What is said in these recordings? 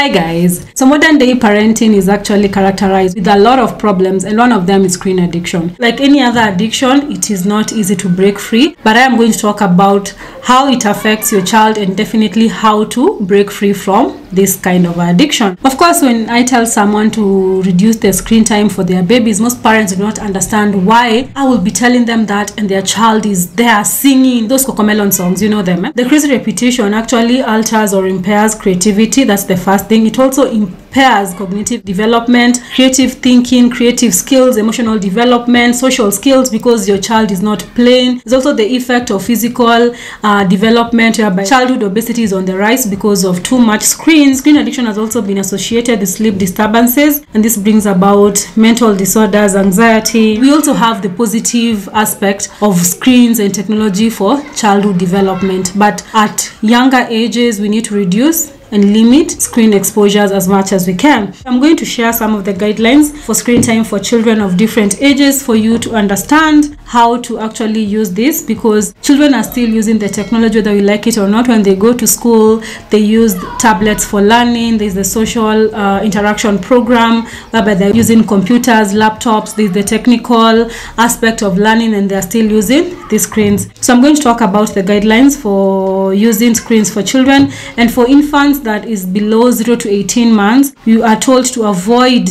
Hi guys, so modern day parenting is actually characterized with a lot of problems, and one of them is screen addiction. Like any other addiction, it is not easy to break free, but I am going to talk about how it affects your child and definitely how to break free from this kind of addiction. Of course, when I tell someone to reduce their screen time for their babies, most parents do not understand why I will be telling them that and their child is there singing those Cocomelon songs, you know them. The crazy repetition actually alters or impairs creativity. That's the first thing. It also impairs cognitive development, creative thinking, creative skills, emotional development, social skills, because your child is not playing. There's also the effect of physical development, whereby childhood obesity is on the rise because of too much screen. Screen addiction has also been associated with sleep disturbances, and this brings about mental disorders, anxiety. We also have the positive aspect of screens and technology for childhood development, but at younger ages we need to reduce and limit screen exposures as much as we can. I'm going to share some of the guidelines for screen time for children of different ages for you to understand how to actually use this, because children are still using the technology whether we like it or not. When they go to school, they use tablets for learning. There's the social interaction program whereby they're using computers, laptops. There's the technical aspect of learning, and they're still using the screens. So I'm going to talk about the guidelines for using screens for children. And for infants that is below 0 to 18 months, you are told to avoid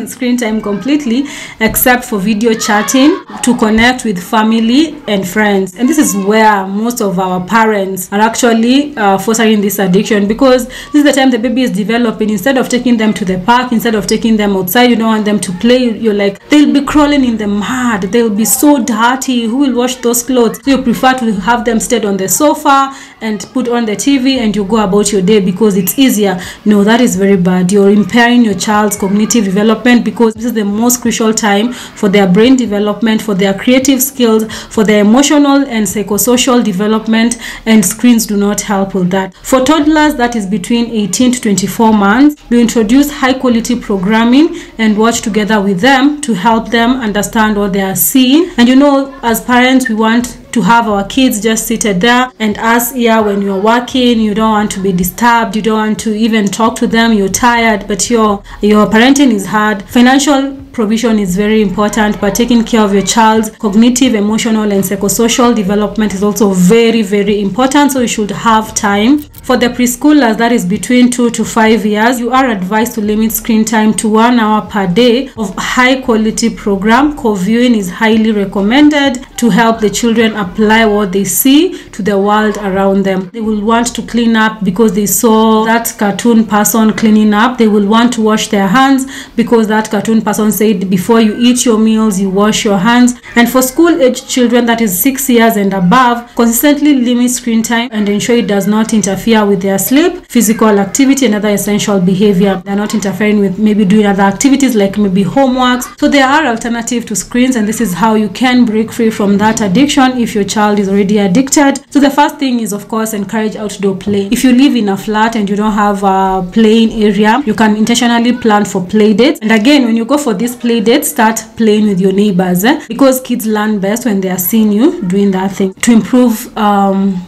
screen time completely, except for video chatting to connect with family and friends. And this is where most of our parents are actually fostering this addiction, because this is the time the baby is developing. Instead of taking them to the park, instead of taking them outside, you don't want them to play. You're like, they'll be crawling in the mud, they'll be so dirty, who will wash those clothes? So you prefer to have them stay on the sofa and put on the TV and you go about your day because it's easier. No, that is very bad. You're impairing your child's cognitive development, because this is the most crucial time for their brain development, for their creative skills, for their emotional and psychosocial development, and screens do not help with that. For toddlers that is between 18 to 24 months, we introduce high quality programming and watch together with them to help them understand what they are seeing. And you know, as parents, we want to have our kids just seated there and us here when you're working. You don't want to be disturbed, you don't want to even talk to them, you're tired, but your parenting is hard. Financial provision is very important, but taking care of your child's cognitive, emotional, and psychosocial development is also very, very important. So you should have time. For the preschoolers that is between 2 to 5 years, you are advised to limit screen time to 1 hour per day of high quality program. Co-viewing is highly recommended to help the children apply what they see to the world around them. They will want to clean up because they saw that cartoon person cleaning up. They will want to wash their hands because that cartoon person said before you eat your meals, you wash your hands. And for school age children that is 6 years and above, consistently limit screen time and ensure it does not interfere with their sleep, physical activity, and other essential behavior. They're not interfering with maybe doing other activities like maybe homeworks. So there are alternatives to screens, and this is how you can break free from that addiction if your child is already addicted. So the first thing is, of course, encourage outdoor play. If you live in a flat and you don't have a playing area, you can intentionally plan for play dates. And again, when you go for these play dates, start playing with your neighbors, because kids learn best when they are seeing you doing that thing. To improve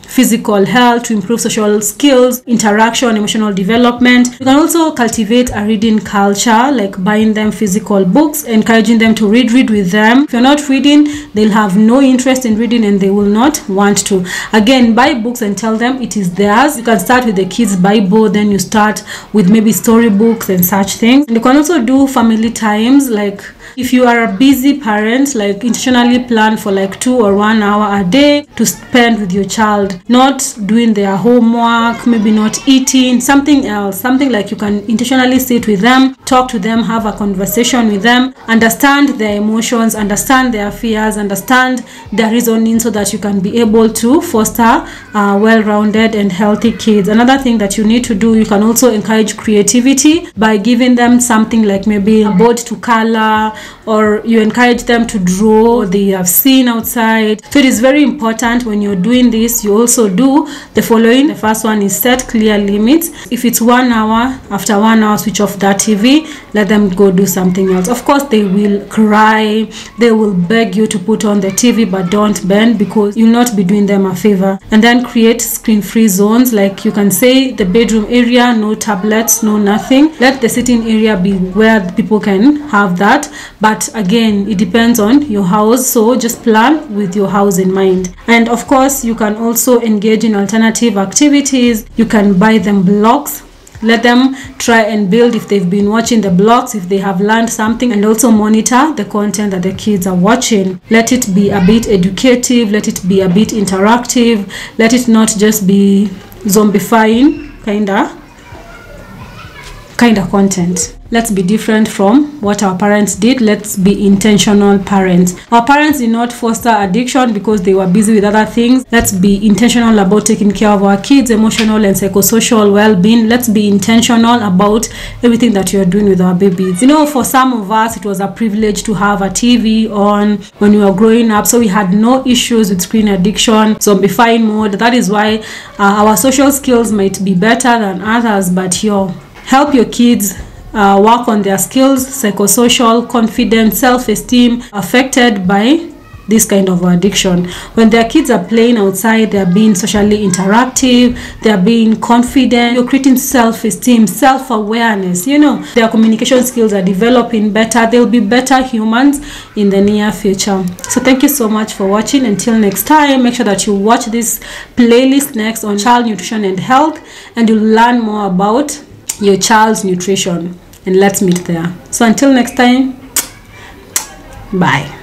physical health, to improve social skills, interaction, emotional development. You can also cultivate a reading culture, like buying them physical books, encouraging them to read with them. If you're not reading, they'll have no interest in reading and they will not want to. Again, buy books and tell them it is theirs. You can start with the kids' Bible, then you start with maybe storybooks and such things. And you can also do family times, like if you are a busy parent, like intentionally plan for like 2 or 1 hour a day to spend with your child, not doing their homework, maybe not eating, something else, something like you can intentionally sit with them, talk to them, have a conversation with them, understand their emotions, understand their fears, understand their reasoning, so that you can be able to foster well-rounded and healthy kids. Another thing that you need to do, you can also encourage creativity by giving them something like maybe a board to color, or you encourage them to draw what they have seen outside. So it is very important when you're doing this, you also do the following. The first one one is set clear limits. If it's 1 hour, after 1 hour, switch off that TV, let them go do something else. Of course, they will cry, they will beg you to put on the TV, but don't bend, because you'll not be doing them a favor. And then create screen-free zones, like you can say the bedroom area, no tablets, no nothing. Let the sitting area be where people can have that, but again, it depends on your house, so just plan with your house in mind. And of course, you can also engage in alternative activities. You can buy them blocks, let them try and build if they've been watching the blogs, if they have learned something, and also monitor the content that the kids are watching. Let it be a bit educative, let it be a bit interactive, let it not just be zombifying kind of content. Let's be different from what our parents did. Let's be intentional parents. Our parents did not foster addiction because they were busy with other things. Let's be intentional about taking care of our kids' emotional and psychosocial well-being. Let's be intentional about everything that you're doing with our babies. You know, for some of us, it was a privilege to have a TV on when we were growing up, so we had no issues with screen addiction, zombifying mode. That is why our social skills might be better than others, but help your kids work on their skills, psychosocial, confidence, self-esteem affected by this kind of addiction. When their kids are playing outside, they're being socially interactive, they're being confident, you're creating self-esteem, self-awareness, their communication skills are developing better, they'll be better humans in the near future. So thank you so much for watching. Until next time, make sure that you watch this playlist next on child nutrition and health, and you'll learn more about your child's nutrition, and let's meet there. So until next time, bye.